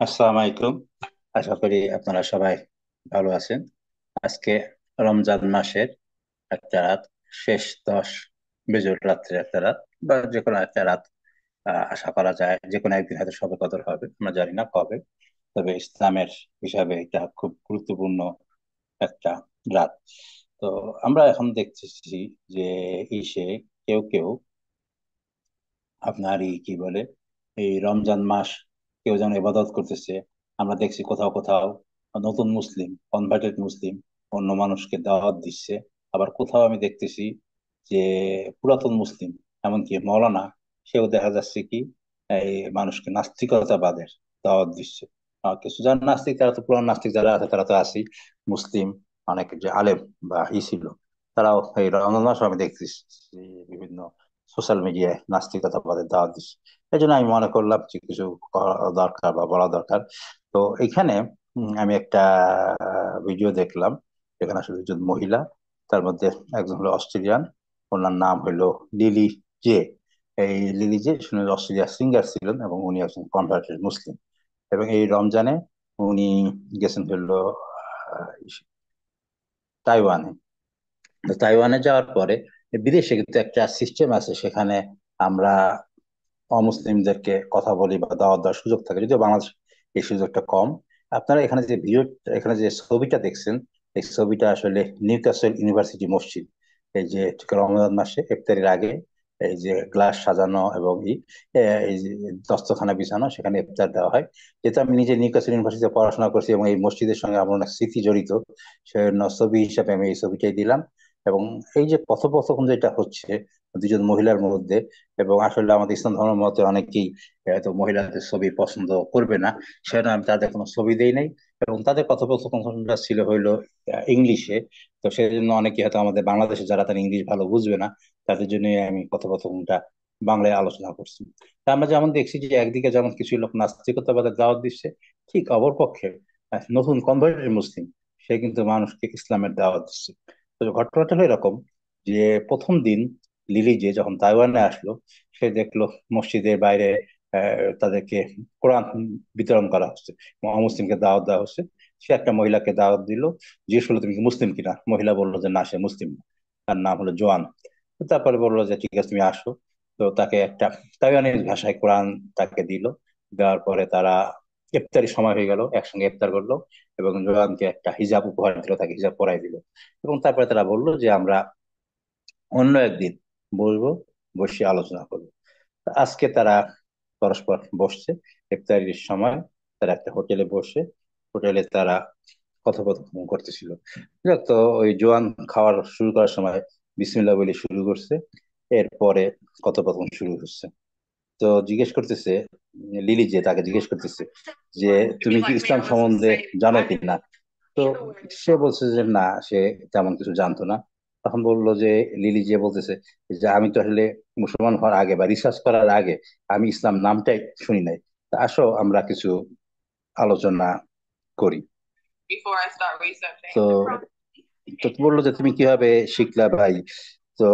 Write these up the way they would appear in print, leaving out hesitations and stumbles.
আসসালামু আলাইকুম। আশা করি আপনারা সবাই ভালো আছেন। আজকে রমজান মাসের একটা রাত, শেষ 10 বেজর রাত্রে একটা রাত, বা যে কোনো একটা রাত। আশা করা যায় যে কোনো একদিন হয়তো শবে কদর হবে, আমরা জানি না কবে। তবে ইসলামের হিসাবে এটা খুব গুরুত্বপূর্ণ একটা রাত। তো আমরা এখন দেখতেছি যে ইসে কেউ কেউ আপনার কি বলে, এই রমজান মাস কেউ যেন ইবাদত করতেছে। আমরা দেখছি কোথাও কোথাও নতুন মুসলিম, কনভার্টেড মুসলিম অন্য মানুষকে দাওয়াত দিচ্ছে। আবার কোথাও আমি দেখতেছি যে পুরাতন মুসলিম, এমনকি মৌলানা, সেও দেখা যাচ্ছে কি এই মানুষকে নাস্তিকতাবাদের দাওয়াত দিচ্ছে। কিছু যারা নাস্তিক, তারা তো পুরান নাস্তিক যারা আছে তারা তো আছেই। মুসলিম অনেক যে আলেম বা ছিল, তারাও এই রমজান মাস আমি দেখতেছি বিভিন্ন সোশ্যাল মিডিয়ায় নাস্তিকতাবাদের দাওয়াত দিচ্ছে। এই জন্য আমি মনে করলাম যে কিছু করা দরকার বা বলা দরকার। তো এখানে আমি একটা ভিডিও দেখলাম, যেখানে আসলে দুজন মহিলা, তার মধ্যে একজন হলো অস্ট্রেলিয়ান, ওনার নাম হলো লিলি জে। এই লিলি জে শুনে অস্ট্রেলিয়ার সিঙ্গার ছিলেন এবং উনি একজন কনভার্টেড মুসলিম। এবং এই রমজানে উনি গেছেন হলো তাইওয়ানে। তো তাইওয়ানে যাওয়ার পরে বিদেশে কিন্তু একটা সিস্টেম আছে, সেখানে আমরা অমুসলিমদেরকে কথা বলি বা দাওয়াত দেওয়ার সুযোগ থাকে, যদিও বাংলাদেশ এই সুযোগটা কম। আপনারা এখানে যে ভিডিও, এখানে যে ছবিটা দেখছেন, এই ছবিটা আসলে নিউক্যাসল ইউনিভার্সিটি মসজিদ। এই যে ঠিক রমজান মাসে ইফতারির আগে এই যে গ্লাস সাজানো এবং এই যে দস্তখানা বিছানো, সেখানে ইফতার দেওয়া হয়। যেহেতু আমি নিজে নিউক্যাসল ইউনিভার্সিটিতে পড়াশোনা করছি এবং এই মসজিদের সঙ্গে আমার অনেক স্মৃতি জড়িত, সেজন্য ছবি হিসাবে আমি এই ছবিটাই দিলাম। এবং এই যে কথোপকথন যেটা হচ্ছে দুজন মহিলার মধ্যে, এবং আসলে আমাদের ইসলাম ধর্ম মতে অনেকেই হয়তো মহিলাদের ছবি পছন্দ করবে না, সেটা আমি তাদের কোনো ছবি দেই নাই। এবং তাদের কথোপকথনটা ছিল হইলো ইংলিশে। তো সেই জন্য অনেকে হয়তো আমাদের বাংলাদেশে যারা তারা ইংলিশ ভালো বুঝবে না, তাদের জন্য আমি কথোপকথনটা বাংলায় আলোচনা করছি। তা আমরা যেমন দেখছি যে একদিকে যেমন কিছু লোক নাস্তিকতাবাদের দাওয়াত দিচ্ছে, ঠিক অপরপক্ষে নতুন কনভার্টেড মুসলিম, সে কিন্তু মানুষকে ইসলামের দাওয়াত দিচ্ছে। তো ঘটনাটা হলো এরকম যে প্রথম দিন লিলি যে যখন তাইওয়ানে আসলো, সে দেখলো মসজিদের বাইরে তাদেরকে কোরআন বিতরণ করা হচ্ছে, অমুসলিমকে দাওয়াত দেওয়া হচ্ছে। সে একটা মহিলাকে দাওয়াত দিল, জিজ্ঞেস করলো তুমি কি মুসলিম কিনা। মহিলা বললো যে না, সে মুসলিম না। তার নাম হলো জোয়ান। তো তারপরে বললো যে ঠিক আছে তুমি আসো। তো তাকে একটা তাইওয়ানি ভাষায় কোরআন তাকে দিল। দেওয়ার পরে তারা ইফতারি সময় হয়ে গেল, একসঙ্গে ইফতার করলো। এবং জোয়ানকে একটা হিজাব উপহার দিল, তাকে হিজাব পরাই দিল। এবং তারপরে তারা বললো যে আমরা অন্য একদিন বসবো, বসে আলোচনা করবো। তো আজকে তারা পরস্পর বসছে ইফতারির সময়। তারা একটা হোটেলে বসে, হোটেলে তারা কথোপকথন করতেছিল। যাক, তো ওই জোয়ান খাওয়ার শুরু করার সময় বিসমিল্লাহ বলে শুরু করছে। এরপরে কথোপকথন শুরু হচ্ছে। তো জিজ্ঞেস করতেছে, লিলি যে তাকে জিজ্ঞেস করতেছে যে তুমি কি ইসলাম সম্বন্ধে জানো কি না। তো সে বলছে যে না, সে তেমন কিছু জানতো না। তখন বললো যে, লিলি যে বলতেছে যে আমি তো আসলে মুসলমান হওয়ার আগে বা রিসার্চ করার আগে আমি ইসলাম নামটাই শুনি নাই। তা আসো আমরা কিছু আলোচনা করি। তো তো বললো যে তুমি কিভাবে শিখলা ভাই। তো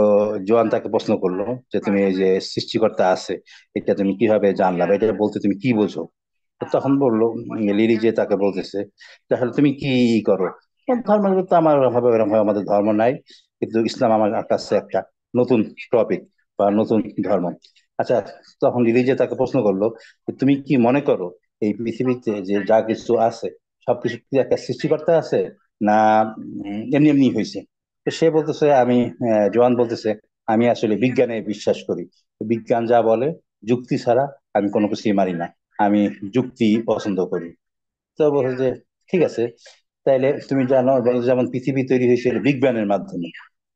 জোয়ান তাকে প্রশ্ন করলো যে তুমি এই যে সৃষ্টিকর্তা আছে, এটা তুমি কিভাবে জানলা বা এটা বলতে তুমি কি বোঝো। তো তখন বললো লিলি যে তাকে বলতেছে যে আসলে তুমি কি করো। ধর্মের তো আমার হবে এরকম ভাবে আমাদের ধর্ম নাই, কিন্তু ইসলাম আমার কাছে একটা নতুন টপিক বা নতুন ধর্ম। আচ্ছা, তখন লিলি যে তাকে প্রশ্ন করলো যে তুমি কি মনে করো এই পৃথিবীতে যে যা কিছু আছে সবকিছু কি একটা সৃষ্টিকর্তা আছে, না এমনি এমনি হয়েছে। তো সে বলতেছে আমি, জোয়ান বলতেছে আমি আসলে বিজ্ঞানে বিশ্বাস করি। বিজ্ঞান যা বলে, যুক্তি ছাড়া আমি কোনো কিছুই মানি না, আমি যুক্তি পছন্দ করি। তো বলছে যে ঠিক আছে, তাইলে তুমি জানো বলে যেমন পৃথিবী তৈরি হয়েছিল বিগ ব্যাং এর মাধ্যমে।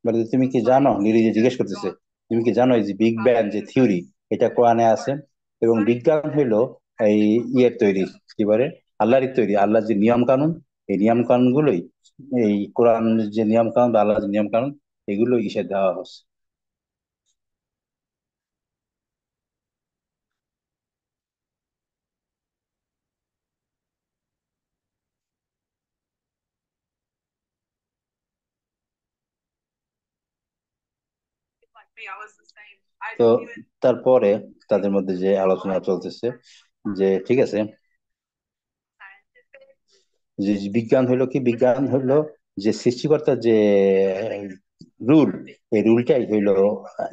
বলে যে, তুমি কি জানো, লিলি যে জিজ্ঞেস করতেছে, তুমি কি জানো এই যে বিগ ব্যাং যে থিওরি, এটা কোরআনে আছে। এবং বিজ্ঞান হইলো এই ইয়ের তৈরি, কি বলে, আল্লাহরই তৈরি। আল্লাহর যে নিয়ম কানুন, এই নিয়ম কানুন গুলোই, এই কোরআন যে নিয়ম কানুন বা আল্লাহর যে নিয়ম কানুন, এগুলো ইসে দেওয়া হচ্ছে। তো তারপরে তাদের মধ্যে যে আলোচনা চলতেছে যে ঠিক আছে, যে বিজ্ঞান হইলো কি, বিজ্ঞান হইলো যে সৃষ্টিকর্তার যে রুল, এই রুলটাই হইলো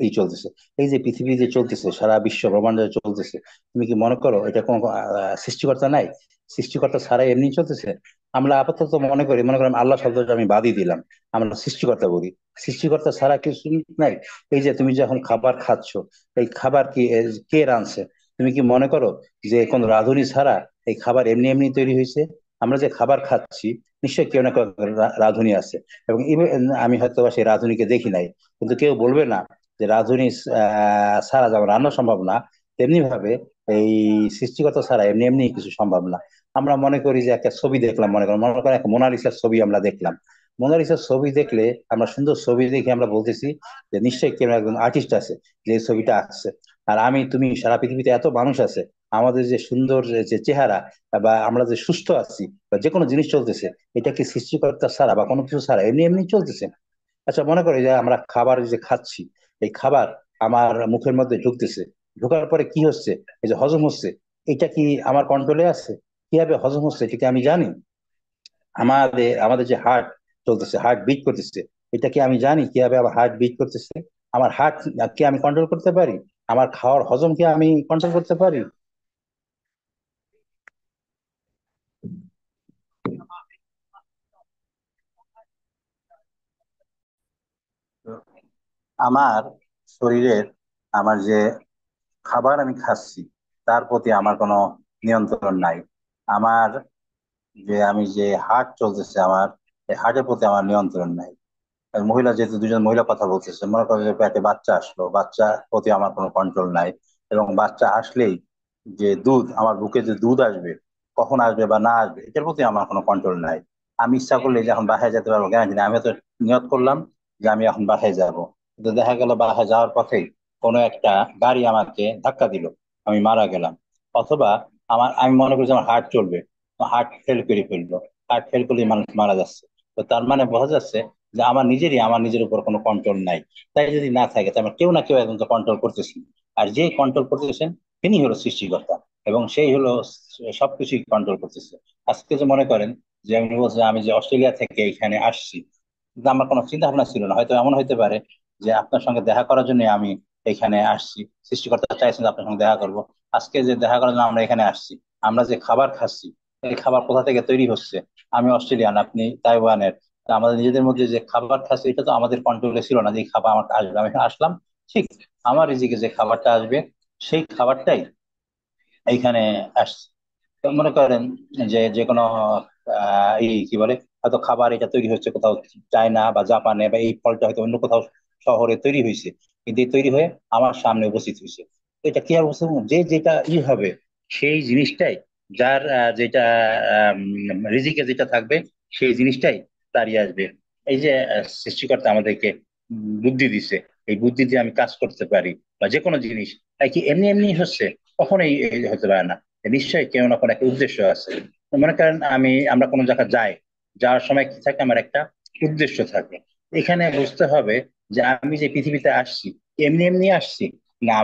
এই চলতেছে। এই যে পৃথিবী যে চলতেছে, সারা বিশ্ব ব্রহ্মাণ্ড যে চলতেছে, তুমি কি মনে করো এটা কোনো সৃষ্টিকর্তা নাই? সৃষ্টিকর্তা ছাড়াই এমনি চলতেছে। আমরা আপাতত মনে করেন আল্লাহ শব্দটা আমি বাদই দিলাম, আমরা সৃষ্টিকর্তা বলি। সৃষ্টিকর্তা ছাড়া কিছু নাই। এই যে তুমি যখন খাবার খাচ্ছ, এই খাবার কি কে রাঁধছে? তুমি কি মনে করো যে কোন রাঁধুনি ছাড়া এই খাবার এমনি এমনি তৈরি হয়েছে? আমরা যে খাবার খাচ্ছি, নিশ্চয়ই কেউ না কেউ রাঁধুনি আছে। এবং আমি হয়তো বা সেই রাঁধুনিকে দেখি নাই, কিন্তু কেউ বলবে না যে রাঁধুনি ছাড়া যেমন রান্না সম্ভব না, তেমনি ভাবে এই সৃষ্টিকর্তা ছাড়া এমনি এমনি কিছু সম্ভব না। আমরা মনে করি যে একটা ছবি দেখলাম, মনে করেন একটা মোনালিসার ছবি আমরা দেখলাম। মোনালিসার ছবি দেখলে, আমরা সুন্দর ছবি দেখে আমরা বলতেছি যে নিশ্চয়ই কেউ একজন আর্টিস্ট আছে যে এই ছবিটা আঁকছে। আর আমি তুমি সারা পৃথিবীতে এত মানুষ আছে, আমাদের যে সুন্দর যে চেহারা, বা আমরা যে সুস্থ আছি, বা যে কোনো জিনিস চলতেছে, এটা কি সৃষ্টিকর্তা ছাড়া বা কোনো কিছু ছাড়া এমনি এমনি চলতেছে? আচ্ছা, মনে করি যে আমরা খাবার যে খাচ্ছি, এই খাবার আমার মুখের মধ্যে ঢুকতেছে, ঢোকার পরে কি হচ্ছে, এই যে হজম হচ্ছে, এটা কি আমার কন্ট্রোলে আছে? কিভাবে হজম হচ্ছে এটা কি আমি জানি? আমাদের আমাদের যে হার্ট চলতেছে, হার্ট বিট করতেছে, এটা কি আমি জানি কিভাবে আমার হার্ট বিট করতেছে? আমার হার্ট কি আমি কন্ট্রোল করতে পারি? আমার খাওয়ার হজম কি আমি কন্ট্রোল করতে পারি? আমার শরীরের, আমার যে খাবার আমি খাচ্ছি, তার প্রতি আমার কোনো নিয়ন্ত্রণ নাই। আমার আমি যে হার্ট চলতেছে আমার, এই হার্টের প্রতি আমার নিয়ন্ত্রণ নাই। আর মহিলা, যেহেতু দুজন মহিলা কথা বলতেছে, মনে করো যে পেটে বাচ্চা আসলো, বাচ্চা প্রতি আমার কোনো কন্ট্রোল নাই। এবং বাচ্চা আসলেই যে দুধ, আমার বুকে যে দুধ আসবে, কখন আসবে বা না আসবে, এটার প্রতি আমার কোনো কন্ট্রোল নাই। আমি ইচ্ছা করলে যে এখন বাসায় যেতে পারবো, গ্যারান্টি নেই। আমি তো নিয়ত করলাম যে আমি এখন বাসায় যাব, কিন্তু দেখা গেল বাসায় যাওয়ার পথেই কোনো একটা গাড়ি আমাকে ধাক্কা দিল, আমি মারা গেলাম। অথবা আমি মনে করি যে আমার হার্ট চলবে, হার্ট ফেল করে ফেললো, হার্ট ফেল করলে মানুষ মারা যাচ্ছে। তো তার মানে বোঝা যাচ্ছে যে আমার নিজের উপর কোনো কন্ট্রোল নাই। তাই যদি না থাকে, তাহলে কেউ না কেউ একজন কন্ট্রোল করতেছি। আর যে কন্ট্রোল করতেছেন, তিনি হলো সৃষ্টিকর্তা, এবং সেই হলো সবকিছুই কন্ট্রোল করতেছে। আজকে যে মনে করেন যে আমি বলছি, আমি যে অস্ট্রেলিয়া থেকে এখানে আসছি, কিন্তু আমার কোনো চিন্তা ভাবনা ছিল না। হয়তো এমন হইতে পারে যে আপনার সঙ্গে দেখা করার জন্য আমি এখানে আসছি, সৃষ্টিকর্তা চাইছেন যে আপনার সঙ্গে দেখা করব। আজকে যে দেখা করার জন্য আমরা এখানে আসছি, আমরা যে খাবার খাচ্ছি, এই খাবার কোথা থেকে তৈরি হচ্ছে? আমি অস্ট্রেলিয়ান, আপনি তাইওয়ানের। তা আমাদের নিজেদের মধ্যে যে খাবার খাচ্ছি, এটা তো আমাদের কন্ট্রোলে ছিল না যে এই খাবার আমার আসবে। আমি এখানে আসলাম, ঠিক আমার রিজিকে যে খাবারটা আসবে, সেই খাবারটাই এইখানে আসছে। তো মনে করেন যে যে কোনো এই কি বলে, হয়তো খাবার এটা তৈরি হচ্ছে কোথাও চায়না বা জাপানে, বা এই ফলটা হয়তো অন্য কোথাও শহরে তৈরি হয়েছে, কিন্তু এই তৈরি হয়ে আমার সামনে উপস্থিত হয়েছে। তো এটা কি হবে? যে যেটা হবে, সেই জিনিসটাই, যার যেটা রিজিকে যেটা থাকবে, সেই জিনিসটাই তারই আসবে। এই যে সৃষ্টিকর্তা আমাদেরকে বুদ্ধি দিছে, এই বুদ্ধি দিয়ে আমি কাজ করতে পারি, বা যে কোনো জিনিস, তাই কি এমনি এমনি হচ্ছে? কখনোই এই হতে পারে না। নিশ্চয়ই কেউ না কোনো একটা উদ্দেশ্য আছে। মনে করেন আমরা কোনো জায়গায় যাই, যাওয়ার সময় কি থাকে, আমার একটা উদ্দেশ্য থাকে। এখানে বুঝতে হবে যে আমি যে পৃথিবীতে আসছি, এমনি এমনি আসছি না,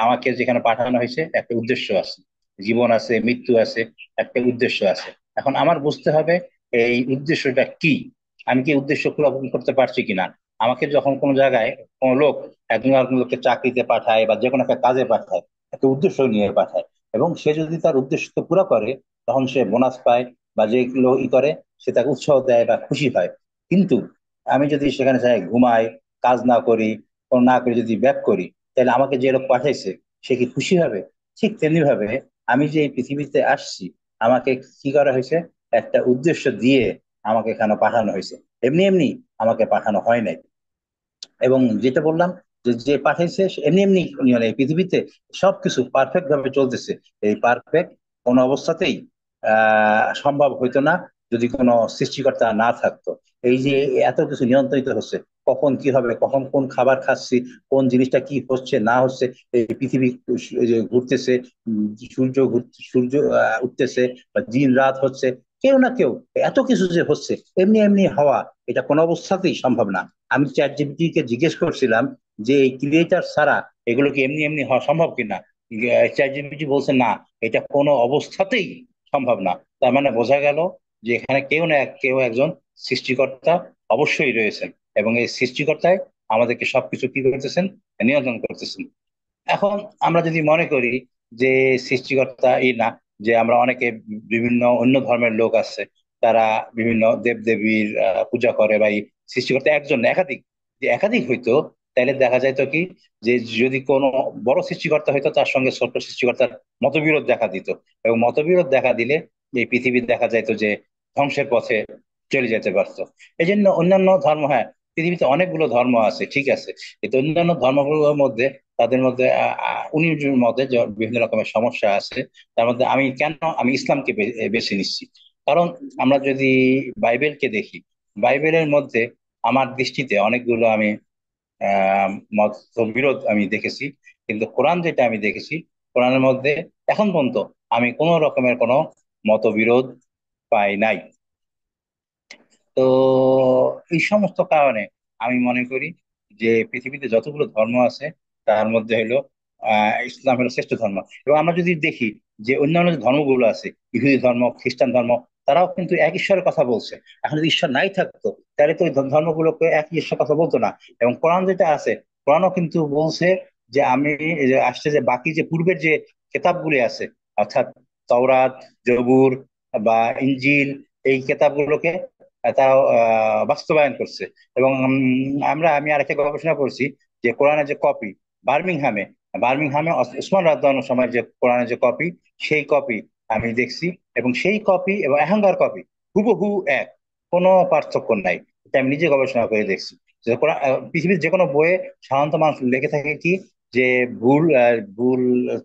আমাকে যেখানে পাঠানো হয়েছে একটা উদ্দেশ্য আছে। জীবন আছে, মৃত্যু আছে, একটা উদ্দেশ্য আছে। এখন আমার বুঝতে হবে এই উদ্দেশ্যটা কি, আমি কি উদ্দেশ্য পূরণ করতে পারছি কিনা। আমাকে যখন কোনো জায়গায় কোনো লোক একজন আরেকজন লোককে চাকরিতে পাঠায় বা যে কোনো একটা কাজে পাঠায়, একটা উদ্দেশ্য নিয়ে পাঠায়, এবং সে যদি তার উদ্দেশ্যকে পুরো করে, তখন সে বোনাস পায়, বা যেগুলো করে সে তাকে উৎসাহ দেয় বা খুশি হয়। কিন্তু আমি যদি সেখানে যাই, ঘুমাই, কাজ না করি, কোনো না করে যদি ব্যাক করি, তাহলে আমাকে যে লোক পাঠাইছে, সে কি খুশি হবে? ঠিক তেমনি ভাবে আমি যে এই পৃথিবীতে আসছি, আমাকে কি করা হয়েছে? একটা উদ্দেশ্য দিয়ে আমাকে এখানে পাঠানো হয়েছে। এমনি এমনি আমাকে পাঠানো হয় নাই। এবং যেটা বললাম, যে যে পাঠাইছে সে এমনি এমনি এই পৃথিবীতে সবকিছু পারফেক্ট ভাবে চলতেছে। এই পারফেক্ট কোনো অবস্থাতেই সম্ভব হইতো না যদি কোনো সৃষ্টিকর্তা না থাকতো। এই যে এত কিছু নিয়ন্ত্রিত হচ্ছে, কখন কি হবে, কখন কোন খাবার খাচ্ছি, কোন জিনিসটা কি হচ্ছে না হচ্ছে, এই পৃথিবী এই যে ঘুরতেছে, সূর্য উঠতেছে, বা দিন রাত হচ্ছে, কেউ না কেউ, এত কিছু যে হচ্ছে, এমনি এমনি হওয়া এটা কোনো অবস্থাতেই সম্ভব না। আমি চ্যাট জিপিটি কে জিজ্ঞেস করছিলাম যে এই ক্রিয়েটার ছাড়া এগুলো কি এমনি এমনি হওয়া সম্ভব কিনা। চ্যাট জিপিটি বলছে না, এটা কোনো অবস্থাতেই সম্ভব না। তার মানে বোঝা গেল যে এখানে কেউ না কেউ একজন সৃষ্টিকর্তা অবশ্যই রয়েছেন, এবং এই সৃষ্টিকর্তায় আমাদেরকে সবকিছু কি করতেছেন, নিয়ন্ত্রণ করতেছেন। এখন আমরা যদি মনে করি যে সৃষ্টিকর্তা এই না, যে আমরা অনেকে বিভিন্ন অন্য ধর্মের লোক আছে, তারা বিভিন্ন দেব দেবীর পূজা করে, বা এই সৃষ্টিকর্তা একজন না, একাধিক, যে একাধিক হইতো, তাহলে দেখা যাইতো কি, যে যদি কোনো বড় সৃষ্টিকর্তা হইতো তার সঙ্গে ছোট সৃষ্টিকর্তার মতবিরোধ দেখা দিত, এবং মতবিরোধ দেখা দিলে এই পৃথিবী দেখা যাইতো যে ধ্বংসের পথে চলে যেতে পারতো। এই জন্য অন্যান্য ধর্ম, হ্যাঁ, পৃথিবীতে অনেকগুলো ধর্ম আছে, ঠিক আছে, কিন্তু অন্যান্য ধর্মগুলোর মধ্যে, তাদের মধ্যে উনি মধ্যে যে বিভিন্ন রকমের সমস্যা আছে। তার মধ্যে আমি ইসলামকে বেছে নিচ্ছি, কারণ আমরা যদি বাইবেলকে দেখি, বাইবেলের মধ্যে আমার দৃষ্টিতে অনেকগুলো আমি মতবিরোধ আমি দেখেছি, কিন্তু কোরআন যেটা আমি দেখেছি, কোরআনের মধ্যে এখন পর্যন্ত আমি কোনো রকমের কোনো মতবিরোধ পাই নাই। তো এই সমস্ত কারণে আমি মনে করি যে পৃথিবীতে যতগুলো ধর্ম আছে, তার মধ্যে হলো ইসলাম হলো শ্রেষ্ঠ ধর্ম। এবং আমরা যদি দেখি যে অন্যান্য যে ধর্মগুলো আছে, ইহুদি ধর্ম, খ্রিস্টান ধর্ম, তারাও কিন্তু এক ঈশ্বরের কথা বলছে। এখন যদি ঈশ্বর নাই থাকতো, তাহলে তো ওই ধর্মগুলোকে এক ঈশ্বর কথা বলতো না। এবং কোরআন যেটা আছে, কোরআনও কিন্তু বলছে যে আমি এই যে আসছে যে বাকি যে পূর্বের যে কেতাবগুলি আছে, অর্থাৎ তাওরাত, জবুর বা ইনজিল, এই কেতাবগুলোকে তারা বাস্তবায়ন করছে। এবং আমি আরেকটা গবেষণা করছি যে কোরআনের যে কপি বার্মিংহামে বার্মিংহামে ওসমান রাদিয়াল্লাহু সময় যে কোরআনের যে কপি, সেই কপি আমি দেখছি, এবং সেই কপি এবং এখনকার কপি হুবহু এক, কোনো পার্থক্য নাই। এটা আমি নিজে গবেষণা করে দেখছি। যে পৃথিবীর যে কোনো বইয়ে সাধারণত মানুষ লিখে থাকে কি, যে ভুল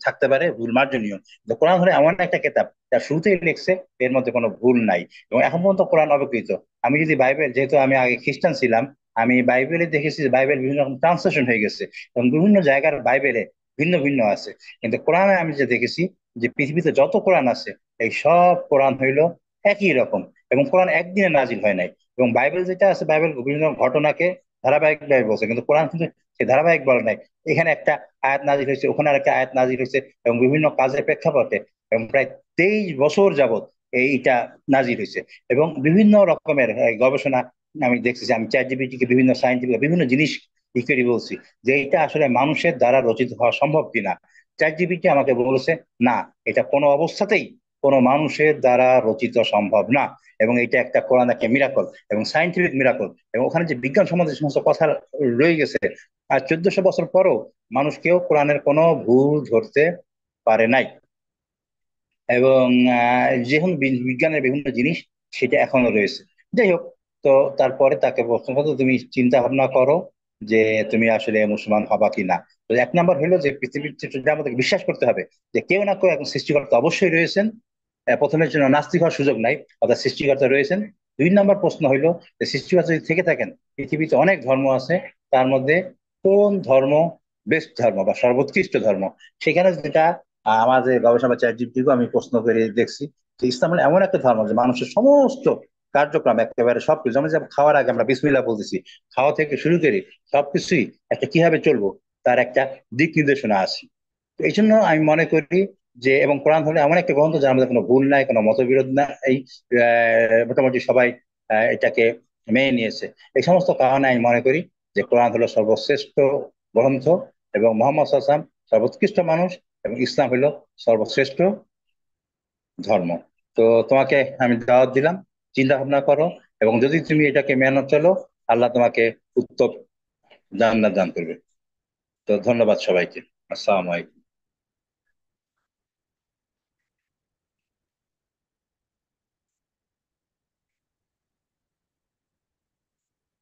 থাকতে পারে, ভুল মার্জনীয়। কিন্তু কোরআন হলে এমন একটা কেতাব, তার শুরুতেই লিখছে এর মধ্যে কোনো ভুল নাই, এবং এখন পর্যন্ত কোরআন অবকৃত। আমি যদি বাইবেল, যেহেতু আমি আগে খ্রিস্টান ছিলাম, আমি বাইবেলে দেখেছি যে বাইবেল বিভিন্ন রকম ট্রান্সলেশন হয়ে গেছে, এবং বিভিন্ন জায়গার বাইবেলে ভিন্ন ভিন্ন আছে। কিন্তু কোরআনে আমি যে দেখেছি যে পৃথিবীতে যত কোরআন আছে, এই সব কোরআন হইলো একই রকম, এবং কোরআন একদিনে নাজিল হয় নাই। এবং বাইবেল যেটা আছে, বাইবেল বিভিন্ন ঘটনাকে ধারাবাহিকভাবে বলছে, কিন্তু কোরআন কিন্তু সে ধারাবাহিক বলে নাই। এখানে একটা আয়াত নাজিল হয়েছে, ওখানে আরেকটা আয়াত নাজিল হয়েছে, এবং বিভিন্ন কাজের প্রেক্ষাপটে, এবং প্রায় 23 বছর যাবত এইটা নাজিল হয়েছে। এবং বিভিন্ন রকমের গবেষণা আমি দেখছি, যে আমি চ্যাট জিপিটি কে বিভিন্ন সাইন্টিফিক বিভিন্ন জিনিস ই করে বলছি যে এটা আসলে মানুষের দ্বারা রচিত হওয়া সম্ভব কিনা। চ্যাট জিপিটি আমাকে বলেছে না, এটা কোনো অবস্থাতেই কোনো মানুষের দ্বারা রচিত সম্ভব না, এবং এটা একটা কোরআন একটা মিরাকল এবং সাইন্টিফিক মিরাকল। এবং ওখানে যে বিজ্ঞান সম্বন্ধে যে সমস্ত কথা রয়ে গেছে, আর 1400 বছর পরও মানুষ কেউ কোরআনের কোনো ভুল ধরতে পারে নাই। এবং যেকোনো বিজ্ঞানের বিভিন্ন জিনিস সেটা এখনো রয়েছে। যাই হোক, তো তারপরে তাকে প্রশ্ন করতো, তুমি চিন্তা ভাবনা করো যে তুমি আসলে মুসলমান হবা কি না। তো 1 নম্বর হলো যে পৃথিবীর যেটা আমাদেরকে বিশ্বাস করতে হবে যে কেউ না কেউ একজন সৃষ্টিকর্তা অবশ্যই রয়েছেন। প্রথমের জন্য নাস্তিক হওয়ার সুযোগ নাই, অর্থাৎ সৃষ্টিকর্তা রয়েছেন। 2 নম্বর প্রশ্ন হইলো যে সৃষ্টিকর্তা যদি থেকে থাকেন, পৃথিবীতে অনেক ধর্ম আছে, তার মধ্যে কোন ধর্ম বেস্ট ধর্ম বা সর্বোৎকৃষ্ট ধর্ম। সেখানে যেটা আমাদের গবেষণা চ্যাট জিপিটিকে আমি প্রশ্ন করে দেখছি যে ইসলাম হলো এমন একটা ধর্ম যে মানুষের সমস্ত কার্যক্রম একেবারে সবকিছু, যেমন যে খাওয়ার আগে আমরা বিসমিল্লাহ বলতেছি, খাওয়া থেকে শুরু করে সবকিছুই একটা কিভাবে চলবো তার একটা দিক নির্দেশনা আছে। তো এই জন্য আমি মনে করি যে, এবং কোরআন হলো এমন একটা গ্রন্থ যার মধ্যে কোনো ভুল নাই, কোনো মতবিরোধ নাই, এই মোটামুটি সবাই এটাকে মেনে নিয়েছে। এই সমস্ত কারণে আমি মনে করি যে কোরআন হলো সর্বশ্রেষ্ঠ গ্রন্থ, এবং মোহাম্মদ সাল্লাল্লাহু আলাইহি ওয়াসাল্লাম সর্বোৎকৃষ্ট মানুষ, এবং ইসলাম হলো সর্বশ্রেষ্ঠ ধর্ম। তো তোমাকে আমি দাওয়াত দিলাম, চিন্তা ভাবনা করো, এবং যদি তুমি এটাকে মেনে চলো, আল্লাহ তোমাকে উত্তম জান্নাত দান করবে। তো ধন্যবাদ সবাইকে। আসসালামু আলাইকুম।